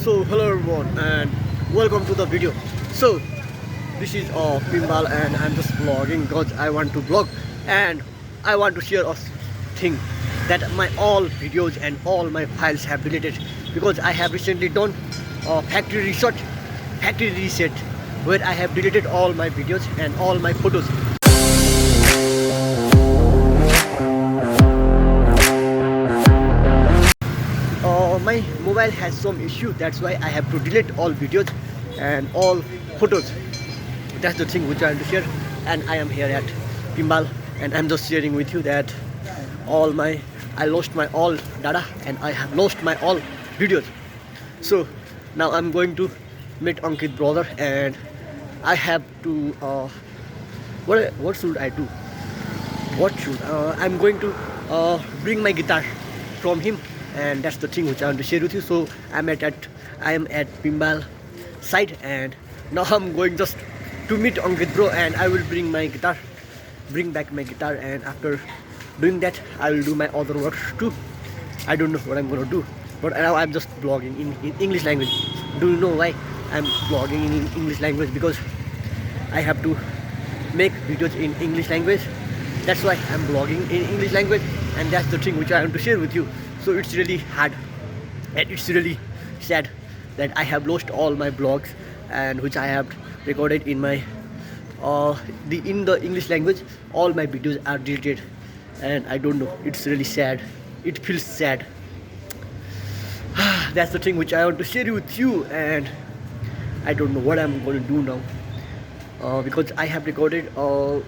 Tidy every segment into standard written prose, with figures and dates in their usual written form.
So hello everyone and welcome to the video. So this is Pimbal and I'm just vlogging because I want to vlog and I want to share a thing that my all videos and all my files have deleted because I have recently done factory reset where I have deleted all my videos and all my photos. My mobile has some issue, that's why I have to delete all videos and all photos. That's the thing which I want to share, and I am here at Pimbal and I'm just sharing with you that I lost my all data and I have lost my all videos. So now I'm going to meet Ankit brother and I have to what should I do? I'm going to bring my guitar from him, and that's the thing which I want to share with you. So I am at Pimbal side, and now I'm going just to meet Ankit bro, and I will bring back my guitar, and after doing that I will do my other works too. I don't know what I'm gonna do, but now I'm just vlogging in English language. Do you know why I'm vlogging in English language? Because I have to make videos in English language. That's why I'm vlogging in English language, and that's the thing which I want to share with you. So it's really hard and it's really sad that I have lost all my vlogs and which I have recorded in my in the English language. All my videos are deleted and I don't know, it's really sad. It feels sad. That's the thing which I want to share with you, and I don't know what I'm going to do now because I have recorded a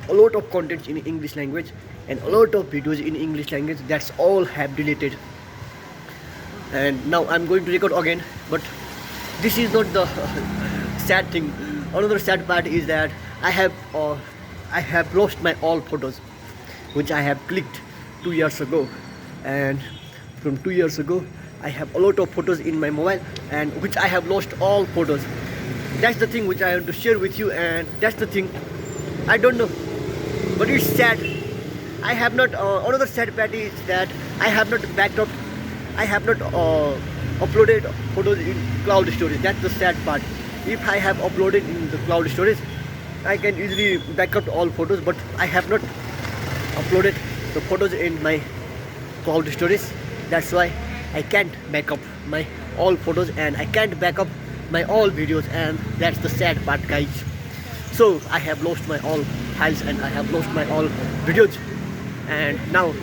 lot of content in English language and a lot of videos in English language. That's all have deleted, and now I'm going to record again. But this is not the sad thing. Another sad part is that I have lost my all photos which I have clicked 2 years ago, and from 2 years ago I have a lot of photos in my mobile and which I have lost all photos. That's the thing which I want to share with you, and that's the thing. I don't know, but it's sad. I have not another sad part is that I have not backed up, I have not uploaded photos in cloud storage. That's the sad part. If I have uploaded in the cloud storage, I can easily back up all photos, but I have not uploaded the photos in my cloud storage. That's why I can't back up my all photos and I can't back up my all videos, and that's the sad part, guys. So I have lost my all files and I have lost my all videos, and now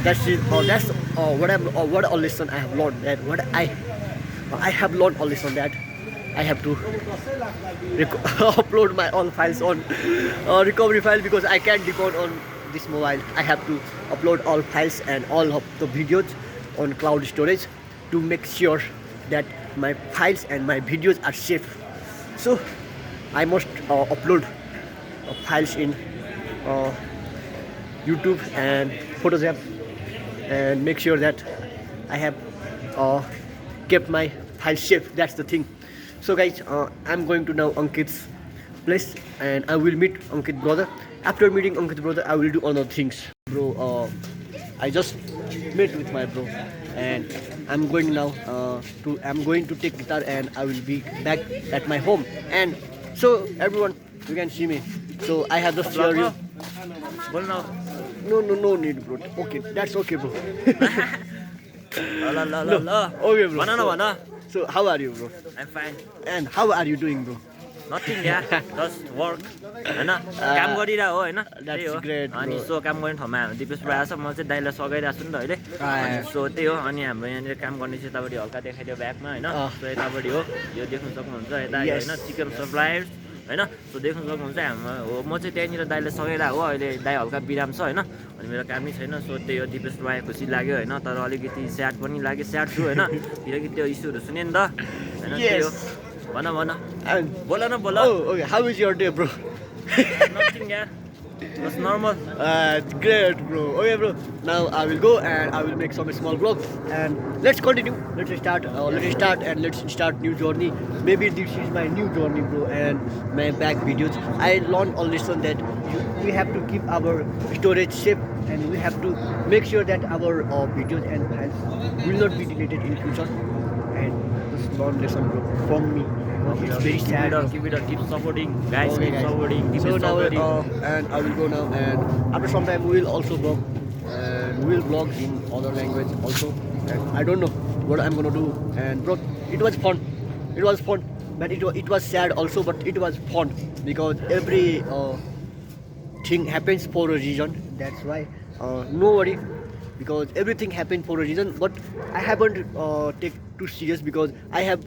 that's what a lesson I have learned. That what I have learned a lesson that I have to upload my all files on recovery file, because I can't depend on this mobile. I have to upload all files and all of the videos on cloud storage to make sure that my files and my videos are safe. So I must upload files in YouTube and Photos app and make sure that I have kept my files safe. That's the thing. So guys, I'm going to now Ankit's place and I will meet Ankit brother. After meeting Ankit brother, I will do other things. Bro, I just met with my bro and I'm going now I'm going to take guitar and I will be back at my home. And so everyone, you can see me. So I have just shared you. No need, bro. Okay, that's okay, bro. Okay, bro. So how are you, bro? I'm fine. And how are you doing, bro? Nothing, yeah. Just work. हैन काम गरिरा हो हैन That's great, अनि bro. सो काम गर्ने ठाउँमा हाम्रो दिपेश भाइ आछ, म चाहिँ दाइलाई सघाइरहेको छु नि त अहिले अनि सो त्यही हो. अनि हाम्रो यहाँनिर काम गर्ने चाहिँ यतापट्टि हल्का देखाइदियो ब्याकमा हैन. सो यतापट्टि हो, यो देख्न सक्नुहुन्छ यता Yes. हैन चिकन सप्लायर्स हैन. सो देख्न सक्नुहुन्छ हाम्रो हो, म चाहिँ त्यहाँनिर दाइलाई सघाइरहेको हो. अहिले दाइ हल्का बिराम छ हैन, अनि मेरो काम नै छैन. सो त्यही हो, दिपेश भाइ खुसी लाग्यो हैन, तर अलिकति स्याड पनि लाग्यो. स्याड छु हैन, किनकि त्यो इस्युहरू सुने नि त हैन. त्यही हो. भन And बोल न बोल. oh, okay. How is your day, bro? Nothing, yeah. That's normal. Great, bro. Okay, bro. Now I will go and I will make some small vlogs and let's continue. Let's start and let's start new journey. Maybe this is my new journey, bro, and my back videos. I learned a lesson that we have to keep our storage safe and we have to make sure that our videos and files will not be deleted in future. And just learn lesson, bro, from me. It's very sad. Bro. Keep it up, keep supporting, guys. Okay, Keep guys. supporting, keep So now, supporting. and I will go now, and after some time we will also vlog, and we will vlog in other language also. And I don't know what I'm gonna do. And bro, it was fun. It was fun, but it was sad also, but it was fun because every thing happens for a reason. That's why no worry, because everything happened for a reason. But I haven't take too serious because I have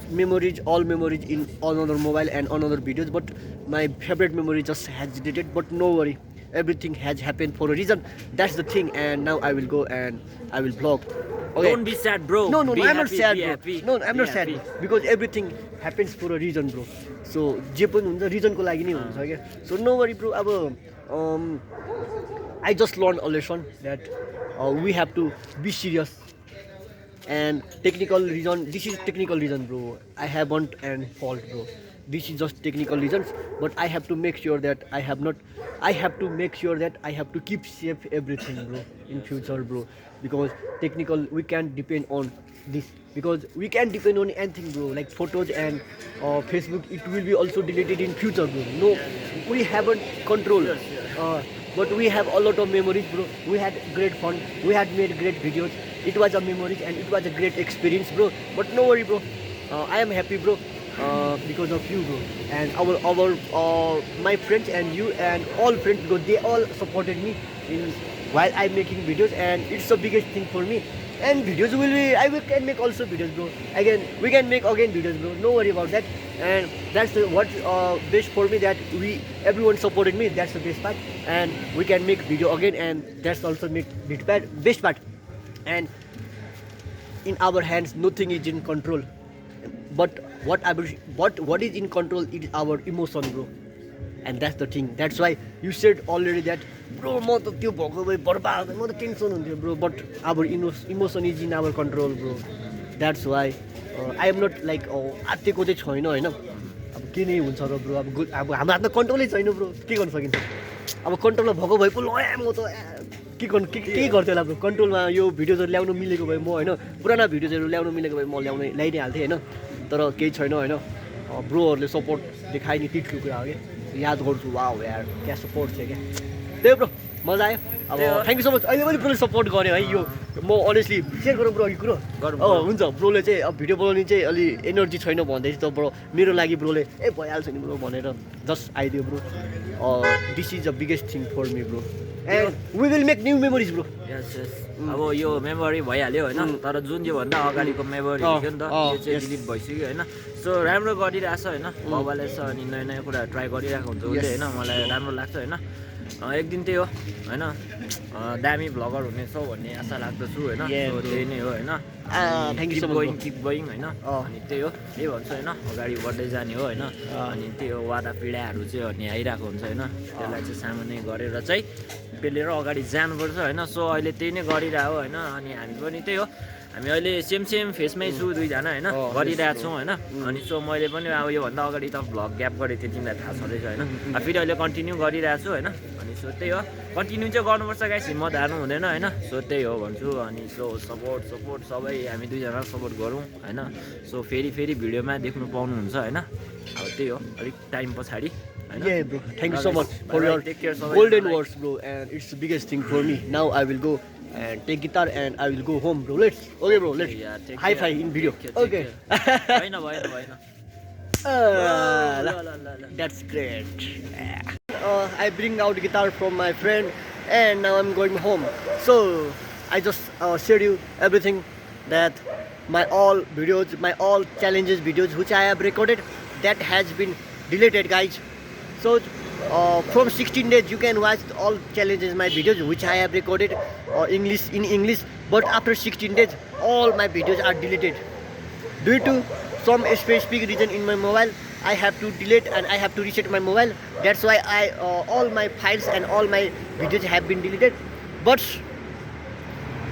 memories, all memories in another mobile and another videos. But my favorite memory just has deleted. But no worry, everything has happened for a reason. That's the thing. And now I will go and I will vlog. Okay. Don't be sad, bro. No, no, Be no, I'm not happy, sad, be bro. happy, No, I'm be not sad happy. because everything happens for a reason, bro. So जे पनि हुन्छ रिजनको लागि नै हुन्छ क्या. So no worry, bro. अब I just learned a lesson that we have to be serious. And technical reason, this is technical reason, bro. I haven't and fault, bro. This is just technical reasons, but I have to make sure that I have to make sure that I have to keep safe everything, bro, in future, bro. Because technical, we can't depend on this, because we can't depend on anything, bro. Like photos and Facebook, it will be also deleted in future, bro. No, we haven't control. But we have a lot of memories, bro. We had great fun. We had made great videos. It was a memories and it was a great experience, bro. But no worry, bro. I am happy, bro, because of you, bro. And our my friends and you and all friends, because they all supported me in while I'm making videos, and it's the biggest thing for me. And videos will be, can make also videos, bro. Again, we can make again videos, bro. No worry about that. And that's what best for me, that everyone supported me. That's the best part. And we can make video again, and that's also best part. And in our hands, nothing is in control. But what is in control is our emotion, bro. And that's the thing. That's why you said already that, bro, म त त्यो भएको भए बर्बाद, म त tension हुन्थ्यो, bro. But our emotion is in our control, bro. That's why I am not like आत्तिको चाहिँ छैन होइन. अब के नै हुन्छ र ब्रो. अब हाम्रो हातमा कन्ट्रोलै छैन, ब्रो. के गर्न सकिन्छ. अब कन्ट्रोलमा भएको भए पो ल म त के गर्थ्यो होला, ब्रो. कन्ट्रोलमा यो भिडियोजहरू ल्याउनु मिलेको भए म होइन, पुराना भिडियोजहरू ल्याउनु मिलेको भए म ल्याइ नै हाल्थेँ होइन. तर केही छैन होइन. ब्रोहरूले सपोर्ट देखाए नि, त्यतिको कुरा हो कि याद गर्छु. वाउ यार, क्या सपोर्ट थियो क्या. त्यही ब्रो, मजा आयो. अब थ्याङ्क यू सो मच. अहिले पनि ब्रोले सपोर्ट गर्यो है. यो म अनेस्टली सेयर गरौँ ब्रो, यो कुरो हुन्छ. ब्रोले चाहिँ अब भिडियो बनाउने चाहिँ अलि एनर्जी छैन भन्दै त ब्रो, मेरो लागि ब्रोले भइहाल्छ नि ब्रो भनेर जस्ट आइदियो, bro. This is the biggest thing for me, bro. And we will make new memories, bro. Yes. अब यो मेमोरी भइहाल्यो होइन, तर जुन योभन्दा अगाडिको मेमोरी थियो नि त, यो चाहिँ डिलिट भइसक्यो होइन. सो राम्रो गरिरहेछ होइन, बाबाले छ अनि नयाँ नयाँ कुरा ट्राई गरिरहेको हुन्छ उसले होइन. मलाई राम्रो लाग्छ होइन. एक दिन त्यही हो होइन, दामी भ्लगर हुनेछौ भन्ने आशा लाग्दछु होइन. त्यही नै हो होइन. Thank you so much. Keep going होइन. अनि त्यही हो, त्यही भन्छु होइन, अगाडि बढ्दै जाने हो होइन. अनि त्यही हो, वादा पीडाहरू चाहिँ अनि आइरहेको हुन्छ होइन. त्यसलाई चाहिँ सामान्य गरेर चाहिँ पेलेर अगाडि जानुपर्छ होइन. सो अहिले त्यही नै गरिरहेको होइन. अनि हामी पनि त्यही हो, हामी अहिले सेम फेसमै छु दुईजना होइन, गरिरहेछौँ होइन. अनि सो मैले पनि अब योभन्दा अगाडि त भ्लग ग्याप गरेको थिएँ, तिमीलाई थाहा छँदैछ होइन. फेरि अहिले कन्टिन्यू गरिरहेको छु होइन. अनि सो त्यही हो, कन्टिन्यू चाहिँ गर्नुपर्छ गाइस, हिम्मत हार्नु हुँदैन होइन. सो त्यही हो भन्छु. अनि सो सपोर्ट सबै हामी दुईजना सपोर्ट गरौँ होइन. सो फेरि भिडियोमा देख्नु पाउनुहुन्छ होइन. अब त्यही हो, अलिक टाइम पछाडि. Yeah, bro. Thank you so much for your golden words, bro. And it's the biggest thing for me. Now I will go and take guitar and I will go home, bro. Okay, bro. Let's high five in video. Okay. भएन. That's great. I bring out guitar from my friend, and now I'm going home. So I just shared you everything, that my all videos, my all challenges videos which I have recorded, that has been deleted, guys. So from 16 days you can watch all challenges, my videos which I have recorded in English. But after 16 days all my videos are deleted due to some specific reason in my mobile. I have to delete and I have to reset my mobile. That's why all my files and all my videos have been deleted. But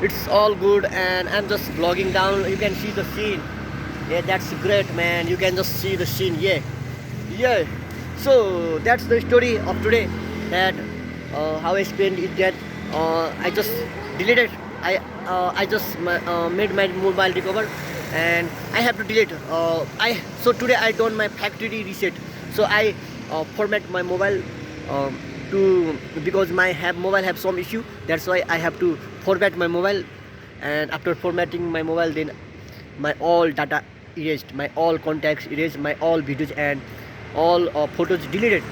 it's all good, and I'm just vlogging down. You can see the scene. Yeah, that's great, man. You can just see the scene. Yeah. So that's the story of today. That how I spent it. That I just deleted. I just made my mobile recover, and I have to delete. So today I done my factory reset. So I format my mobile to because my mobile have some issue. That's why I have to format my mobile, and after formatting my mobile, then my all data erased, my all contacts erased, my all videos and all photos deleted.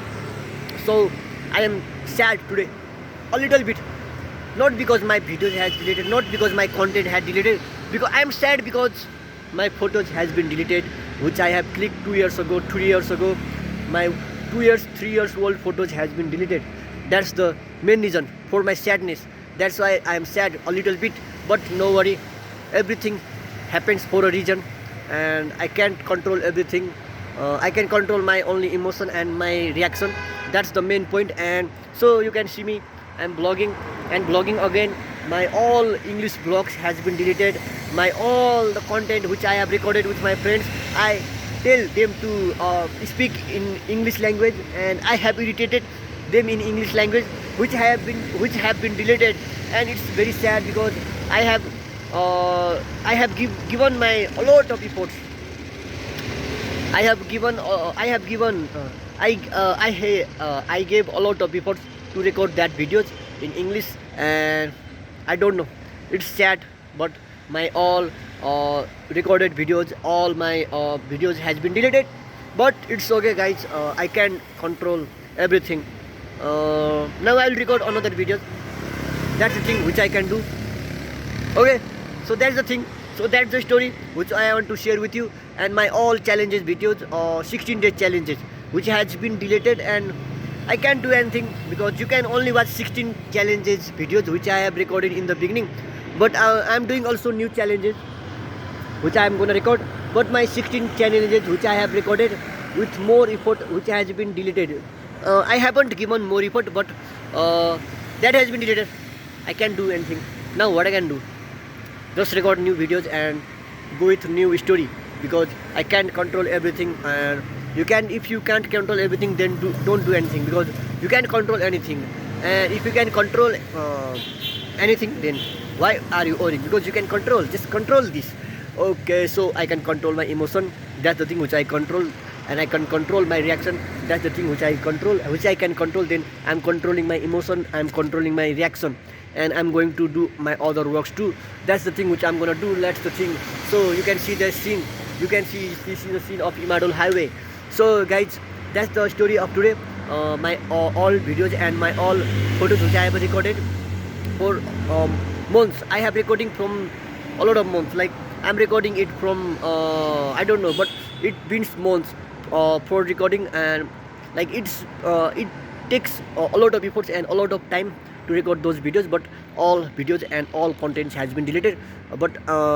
So I am sad today, a little bit. Not because my videos has deleted, not because my content had deleted, because I am sad because my photos has been deleted, which I have clicked 2 years ago, 3 years ago. My 2 years, 3 years old photos has been deleted. That's the main reason for my sadness. That's why I am sad a little bit, but no worry. Everything happens for a reason, and I can't control everything. I can control my only emotion and my reaction. That's the main point. And so you can see me, I'm blogging and blogging again. My all English blogs has been deleted. My all the content which I have recorded with my friends, I tell them to speak in English language, and I have irritated them in English language, which have been deleted. And it's very sad because I have given my a lot of efforts. I gave a lot of efforts to record that videos in English, and I don't know. It's sad, but my all recorded videos, all my videos has been deleted. But it's okay, guys. I can control everything. Now I'll record another video. That's the thing which I can do. Okay, so that's the thing. So that's the story which I want to share with you, and my all challenges videos, 16-day challenges, which has been deleted, and I can't do anything because you can only watch 16 challenges videos which I have recorded in the beginning. But I'm doing also new challenges which I am gonna record. But my 16 challenges which I have recorded with more effort, which has been deleted. I haven't given more effort, but that has been deleted. I can't do anything. Now what I can do? Just record new videos and go with new story, because I can't control everything. And if you can't control everything, then don't do anything, because you can't control anything. And if you can control anything, then why are you worrying? Because you can control, just control this. Okay, so I can control my emotion. That's the thing which I control, and I can control my reaction. That's the thing which I control, which I can control. Then I'm controlling my emotion, I'm controlling my reaction, and I'm going to do my other works too. That's the thing which I'm gonna do. That's the thing. So you can see the scene. You can see the scene of Imadol Highway. So guys, that's the story of today. My all videos and my all photos which I have recorded for months. I have recording from a lot of months. Like I'm recording it from I don't know, but it means months for recording, and like it takes a lot of efforts and a lot of time to record those videos. But all videos and all contents has been deleted. But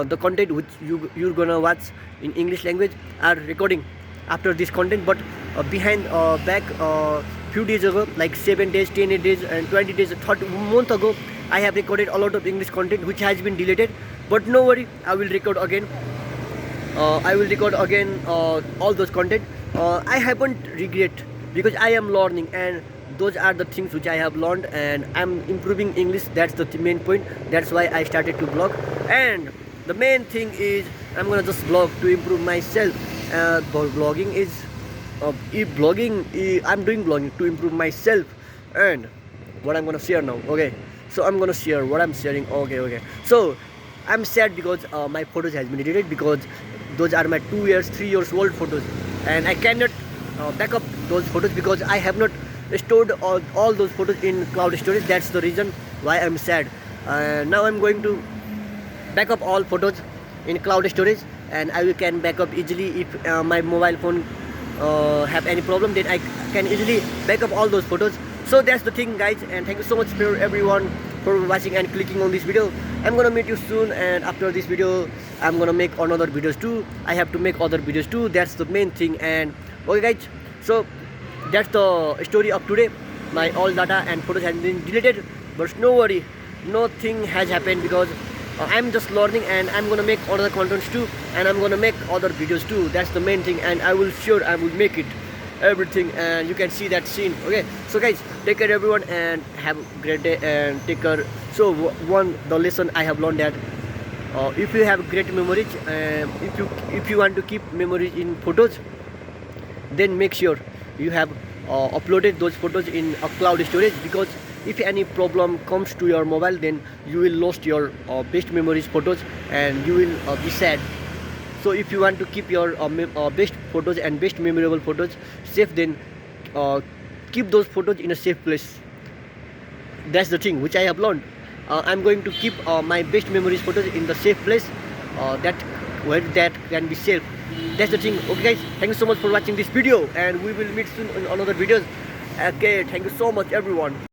the content which you're gonna watch in English language are recording after this content. But behind back few days ago, like 7 days, 10 days and 20 days, 30 month ago, I have recorded a lot of English content which has been deleted. But no worry, I will record again. All those content. I haven't regret, because I am learning, and those are the things which I have learned, and I'm improving English. That's the main point. That's why I started to blog. And the main thing is I'm gonna just blog to improve myself. Blogging is I'm doing blogging to improve myself. And what I'm gonna share now. Okay, so I'm gonna share what I'm sharing. Okay, so I'm sad because my photos has been deleted, because those are my 2 years, 3 years old photos, and I cannot back up those photos because I have not stored all those photos in cloud storage. That's the reason why I'm sad. Now I'm going to back up all photos in cloud storage, and I can back up easily. If my mobile phone have any problem, then I can easily back up all those photos. So that's the thing, guys, and thank you so much for everyone for watching and clicking on this video. I'm gonna meet you soon, and after this video I'm gonna make another videos too. I have to make other videos too. That's the main thing. And okay, guys, so that's the story of today. My all data and photos have been deleted, but no worry, nothing has happened, because I'm just learning, and I'm gonna make other contents too, and I'm gonna make other videos too. That's the main thing, and I will make it everything, and you can see that scene. Okay, so guys, take care everyone, and have a great day, and take care. So the lesson I have learned that if you have great memories, if you want to keep memories in photos, then make sure you have uploaded those photos in a cloud storage, because if any problem comes to your mobile, then you will lost your best memories photos and you will be sad. So if you want to keep your best photos and best memorable photos safe, then keep those photos in a safe place. That's the thing which I have learned. I'm going to keep my best memories photos in the safe place, that where that can be safe. That's the thing. Okay guys, thank you so much for watching this video, and we will meet soon in another videos. Okay, thank you so much everyone.